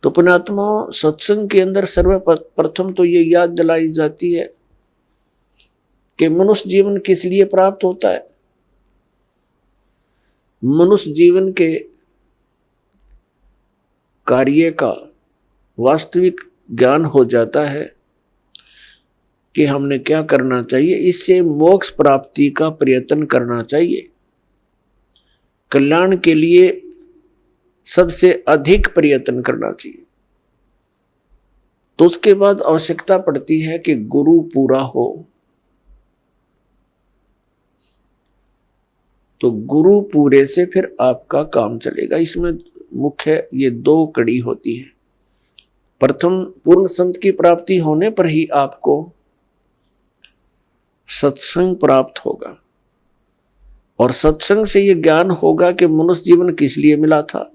तो पुण्यात्मा, सत्संग के अंदर सर्वप्रथम तो ये याद दिलाई जाती है कि मनुष्य जीवन किस लिए प्राप्त होता है। मनुष्य जीवन के कार्य का वास्तविक ज्ञान हो जाता है कि हमने क्या करना चाहिए, इससे मोक्ष प्राप्ति का प्रयत्न करना चाहिए। कल्याण के लिए सबसे अधिक प्रयत्न करना चाहिए। तो उसके बाद आवश्यकता पड़ती है कि गुरु पूरा हो। तो गुरु पूरे से फिर आपका काम चलेगा। इसमें मुख्य ये दो कड़ी होती है। प्रथम, पूर्ण संत की प्राप्ति होने पर ही आपको सत्संग प्राप्त होगा, और सत्संग से ये ज्ञान होगा कि मनुष्य जीवन किस लिए मिला था।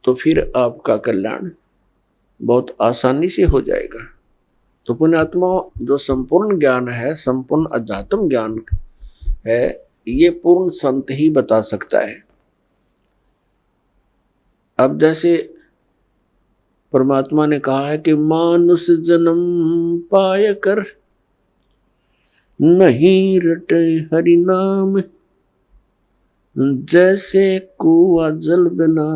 तो फिर आपका कल्याण बहुत आसानी से हो जाएगा। तो पुण्यात्मा, जो संपूर्ण ज्ञान है, संपूर्ण अध्यात्म ज्ञान है, ये पूर्ण संत ही बता सकता है। अब जैसे परमात्मा ने कहा है कि मानुष जन्म पाय कर नहीं रटे हरि नाम, जैसे कुआं जल बिना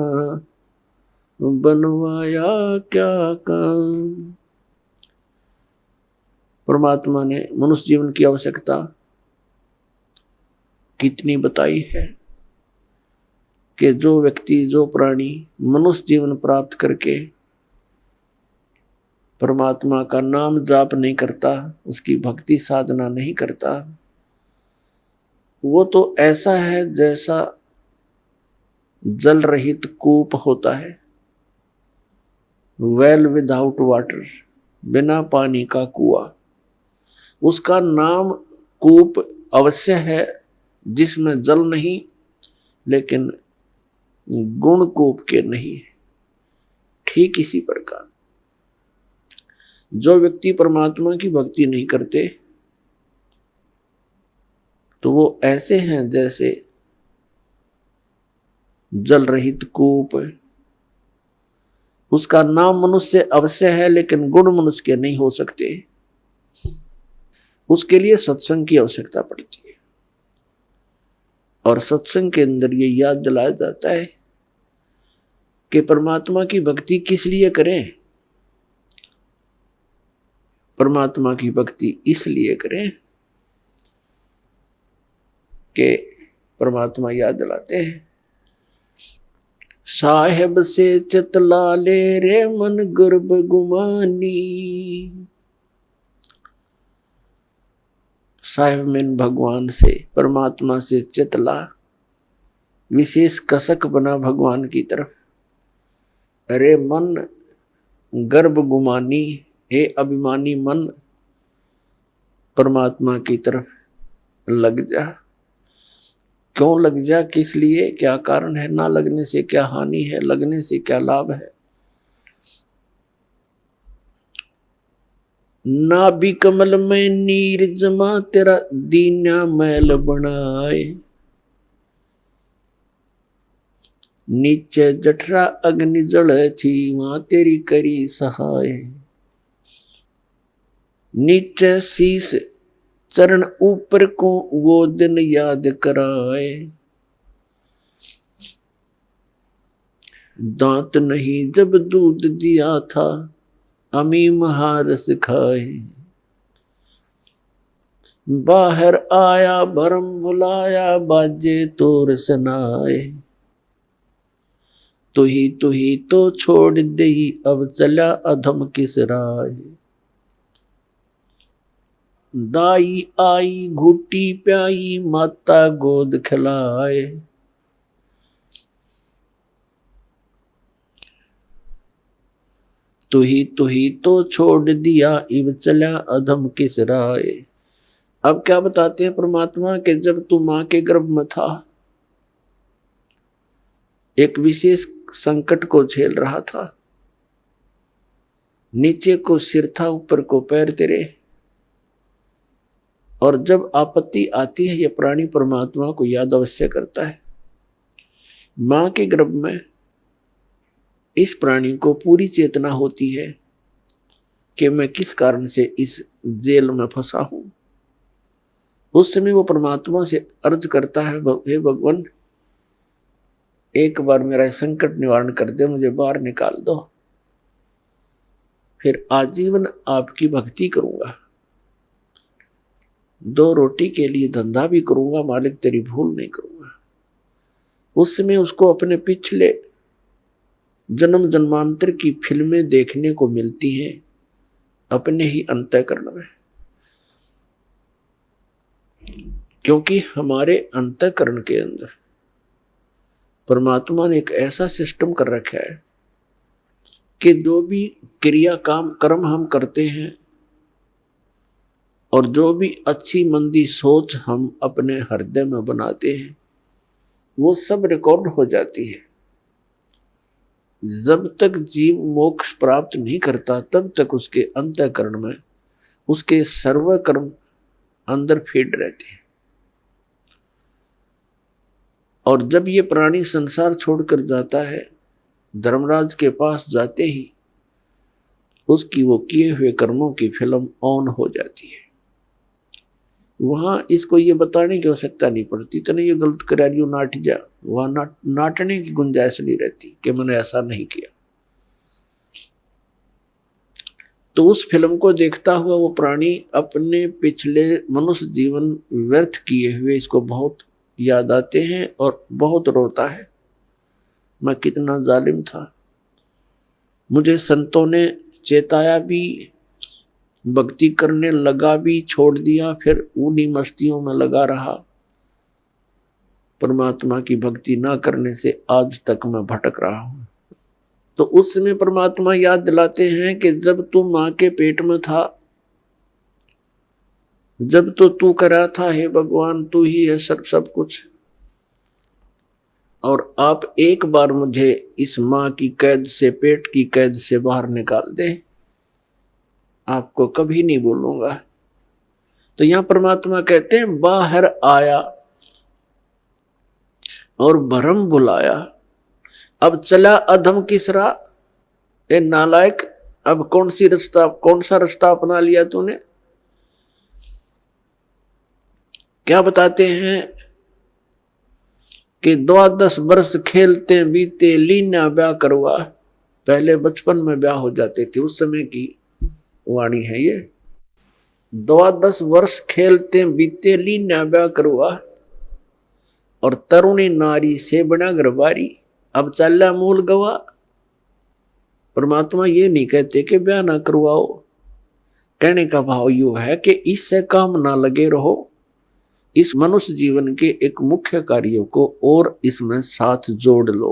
बनवाया क्या काम। परमात्मा ने मनुष्य जीवन की आवश्यकता कितनी बताई है कि जो व्यक्ति, जो प्राणी मनुष्य जीवन प्राप्त करके परमात्मा का नाम जाप नहीं करता, उसकी भक्ति साधना नहीं करता, वो तो ऐसा है जैसा जल रहित कूप होता है, वेल विदाउट वाटर, बिना पानी का कुआं। उसका नाम कूप अवश्य है जिसमें जल नहीं, लेकिन गुण कूप के नहीं है। ठीक इसी प्रकार जो व्यक्ति परमात्मा की भक्ति नहीं करते, तो वो ऐसे हैं जैसे जल रहित कूप। उसका नाम मनुष्य अवश्य है, लेकिन गुण मनुष्य के नहीं हो सकते। उसके लिए सत्संग की आवश्यकता पड़ती है, और सत्संग के अंदर ये याद दिलाया जाता है कि परमात्मा की भक्ति किस लिए करें। परमात्मा की भक्ति इसलिए करें कि परमात्मा याद दिलाते हैं, साहेब से चितला ले रे मन गर्भ गुमानी। साहेब में भगवान से, परमात्मा से चितला, विशेष कसक बना भगवान की तरफ। अरे मन गर्भ गुमानी, हे अभिमानी मन, परमात्मा की तरफ लग जा। क्यों लग जा, किस लिए, क्या कारण है? ना लगने से क्या हानि है, लगने से क्या लाभ है? ना भी कमल में नीर जमा, तेरा दीना मैल बनाए। नीचे जठरा अग्नि जल थी, वहां तेरी करी सहाय। नीचे शीस चरण ऊपर को, वो दिन याद कराए। दांत नहीं जब दूध दिया था, अमी महारस खाए। बाहर आया भरम बुलाया, बाजे तोर सनाए। तू ही तो छोड़ दे, अब चला अधम किस राय। दाई आई घुटी प्याई, माता गोद खिलाए। तू ही तो छोड़ दिया, इब चला अधम किस राय। अब क्या बताते हैं परमात्मा कि जब तू मां के गर्भ में था, एक विशेष संकट को झेल रहा था। नीचे को सिर था, ऊपर को पैर तेरे। और जब आपत्ति आती है, ये प्राणी परमात्मा को याद अवश्य करता है मां के गर्भ में इस प्राणी को पूरी चेतना होती है कि मैं किस कारण से इस जेल में फंसा हूं। उस समय वो परमात्मा से अर्ज करता है, हे भगवान, एक बार मेरा संकट निवारण कर दे, मुझे बाहर निकाल दो, फिर आजीवन आपकी भक्ति करूंगा, 2 रोटी के लिए धंधा भी करूंगा, मालिक तेरी भूल नहीं करूंगा। उस समय उसको अपने पिछले जन्म जन्मांतर की फिल्में देखने को मिलती हैं अपने ही अंतःकरण में, क्योंकि हमारे अंतःकरण के अंदर परमात्मा ने एक ऐसा सिस्टम कर रखा है कि जो भी क्रिया काम कर्म हम करते हैं और जो भी अच्छी मंदी सोच हम अपने हृदय में बनाते हैं, वो सब रिकॉर्ड हो जाती है। जब तक जीव मोक्ष प्राप्त नहीं करता तब तक उसके अंतःकरण में उसके सर्व कर्म अंदर फीड रहते हैं। और जब ये प्राणी संसार छोड़कर जाता है, धर्मराज के पास जाते ही उसकी वो किए हुए कर्मों की फिल्म ऑन हो जाती है। वहां इसको ये बताने की आवश्यकता नहीं पड़ती, तने ये गलत करा रही हो, नाट जा, वहां नाटने की गुंजाइश नहीं रहती कि मैंने ऐसा नहीं किया। तो उस फिल्म को देखता हुआ वो प्राणी अपने पिछले मनुष्य जीवन व्यर्थ किए हुए इसको बहुत याद आते हैं और बहुत रोता है, मैं कितना जालिम था, मुझे संतों ने चेताया भी, भक्ति करने लगा भी, छोड़ दिया, फिर उन्हीं मस्तियों में लगा रहा। परमात्मा की भक्ति ना करने से आज तक मैं भटक रहा हूं। तो उस समय परमात्मा याद दिलाते हैं कि जब तू मां के पेट में था, जब तो तू करा था, हे भगवान तू ही है सब कुछ, और आप एक बार मुझे इस मां की कैद से, पेट की कैद से बाहर निकाल दे, आपको कभी नहीं बोलूंगा। तो यहां परमात्मा कहते हैं बाहर आया और भरम बुलाया, अब चला अधम किस राह, ए नालायक, अब कौन सा रास्ता अपना लिया तूने। क्या बताते हैं कि 12 वर्ष खेलते बीते, लीना ब्याह करवा, पहले बचपन में ब्याह हो जाते थे, उस समय की वाणी है ये। 12 वर्ष खेलते बीते, लीना ब्याह करवा, और तरुणी नारी से बना गरबारी, अब चला मूल गवा। परमात्मा ये नहीं कहते कि ब्याह ना करवाओ, कहने का भाव यू है कि इससे काम ना लगे रहो, इस मनुष्य जीवन के एक मुख्य कार्यों को और इसमें साथ जोड़ लो,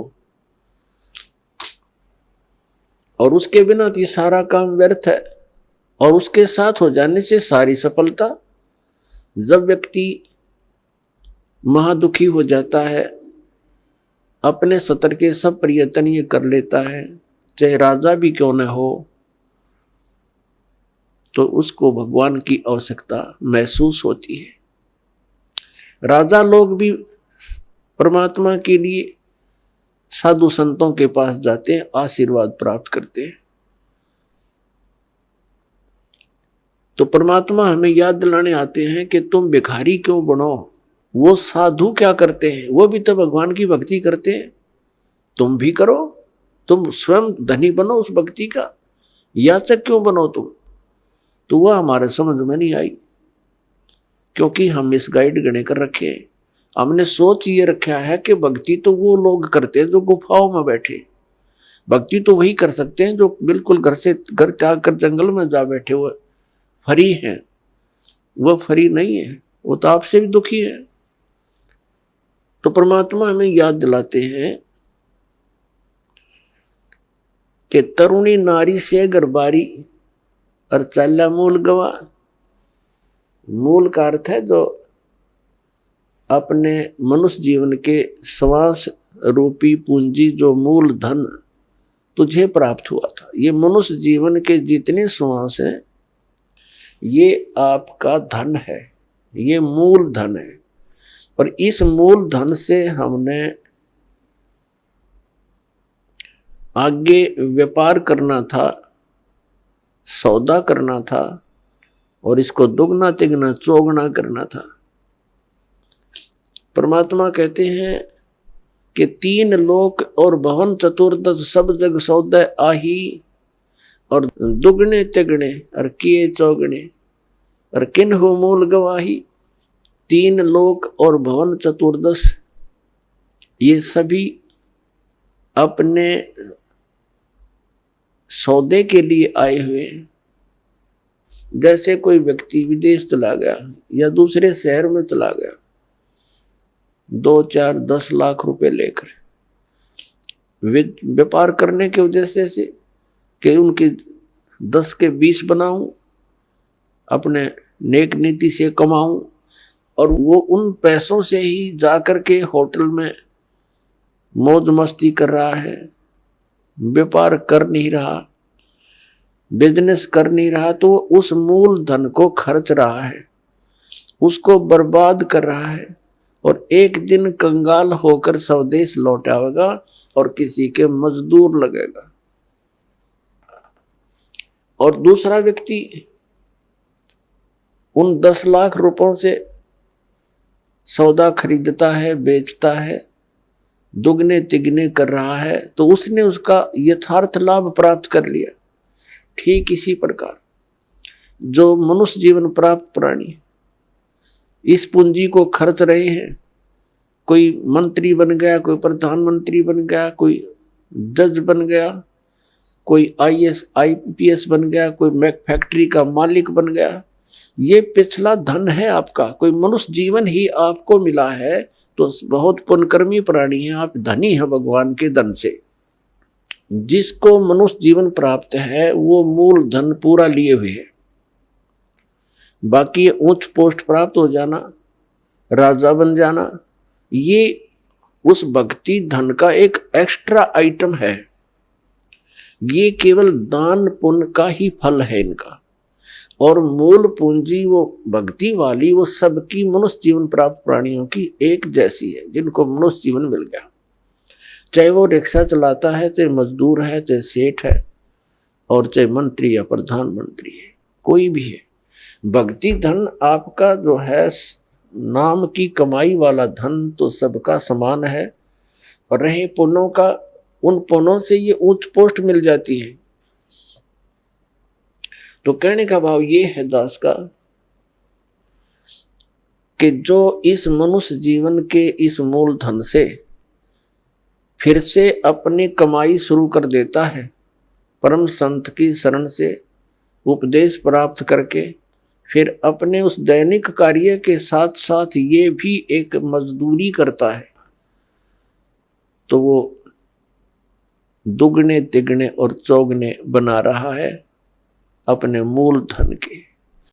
और उसके बिना तो ये सारा काम व्यर्थ है, और उसके साथ हो जाने से सारी सफलता। जब व्यक्ति महादुखी हो जाता है, अपने सतर के सब प्रयत्न ये कर लेता है, चाहे राजा भी क्यों न हो, तो उसको भगवान की आवश्यकता महसूस होती है। राजा लोग भी परमात्मा के लिए साधु संतों के पास जाते हैं, आशीर्वाद प्राप्त करते हैं। तो परमात्मा हमें याद दिलाने आते हैं कि तुम भिखारी क्यों बनो, वो साधु क्या करते हैं, वो भी तो भगवान की भक्ति करते हैं, तुम भी करो, तुम स्वयं धनी बनो उस भक्ति का, याचक क्यों बनो तुम। तो वह हमारे समझ में नहीं आई, क्योंकि हम इस गाइड गणे कर रखे, हमने सोच ये रखा है कि भक्ति तो वो लोग करते हैं जो गुफाओं में बैठे, भक्ति तो वही कर सकते हैं जो बिल्कुल घर त्याग कर जंगल में जा बैठे, वो फरी हैं। वो फरी नहीं है, वो तो आपसे भी दुखी है। तो परमात्मा हमें याद दिलाते हैं कि तरुणी नारी से गरबारी और चाला मूल गवा। मूल का अर्थ है जो अपने मनुष्य जीवन के श्वास रूपी पूंजी, जो मूल धन तुझे प्राप्त हुआ था। ये मनुष्य जीवन के जितने श्वास हैं ये आपका धन है, ये मूल धन है। और इस मूल धन से हमने आगे व्यापार करना था, सौदा करना था और इसको दुगना तिगना चौगुना करना था। परमात्मा कहते हैं कि 3 लोक और भवन चतुर्दश सब जग सौदे आही, और दुगने तिगने और किए चौगने और किन्हु मूल गवाही। 3 लोक और भवन चतुर्दश ये सभी अपने सौदे के लिए आए हुए हैं। जैसे कोई व्यक्ति विदेश चला गया या दूसरे शहर में चला गया 2, 4, 10 लाख रुपए लेकर व्यापार करने के उद्देश्य से कि उनकी 10 के 20 बनाऊं, अपने नेक नीति से कमाऊं, और वो उन पैसों से ही जाकर के होटल में मौज मस्ती कर रहा है, व्यापार कर नहीं रहा, बिजनेस कर नहीं रहा, तो उस मूल धन को खर्च रहा है, उसको बर्बाद कर रहा है और एक दिन कंगाल होकर स्वदेश लौट आएगा और किसी के मजदूर लगेगा। और दूसरा व्यक्ति उन 10 लाख रुपयों से सौदा खरीदता है, बेचता है, दुगने तिगने कर रहा है, तो उसने उसका यथार्थ लाभ प्राप्त कर लिया। ठीक इसी प्रकार जो मनुष्य जीवन प्राप्त प्राणी इस पूंजी को खर्च रहे हैं, कोई मंत्री बन गया, कोई प्रधानमंत्री बन गया, कोई जज बन गया, कोई IAS IPS बन गया, कोई फैक्ट्री का मालिक बन गया, ये पिछला धन है आपका। कोई मनुष्य जीवन ही आपको मिला है तो बहुत पुण्यकर्मी प्राणी है, आप धनी है भगवान के धन से। जिसको मनुष्य जीवन प्राप्त है वो मूल धन पूरा लिए हुए है। बाकी उच्च पोस्ट प्राप्त हो जाना, राजा बन जाना, ये उस भक्ति धन का एक एक्स्ट्रा आइटम है। ये केवल दान पुण्य का ही फल है इनका, और मूल पूंजी वो भक्ति वाली वो सबकी मनुष्य जीवन प्राप्त प्राणियों की एक जैसी है, जिनको मनुष्य जीवन मिल गया। चाहे वो रिक्शा चलाता है, चाहे मजदूर है, चाहे सेठ है, और चाहे मंत्री या प्रधानमंत्री है, कोई भी है। भक्ति धन आपका जो है नाम की कमाई वाला धन तो सबका समान है, और रहे पुण्यों का, उन पुण्यों से ये उच्च पोस्ट मिल जाती है। तो कहने का भाव ये है दास का कि जो इस मनुष्य जीवन के इस मूल धन से फिर से अपनी कमाई शुरू कर देता है, परम संत की शरण से उपदेश प्राप्त करके, फिर अपने उस दैनिक कार्य के साथ साथ ये भी एक मजदूरी करता है, तो वो दुगने तिगने और चौगने बना रहा है अपने मूल धन के।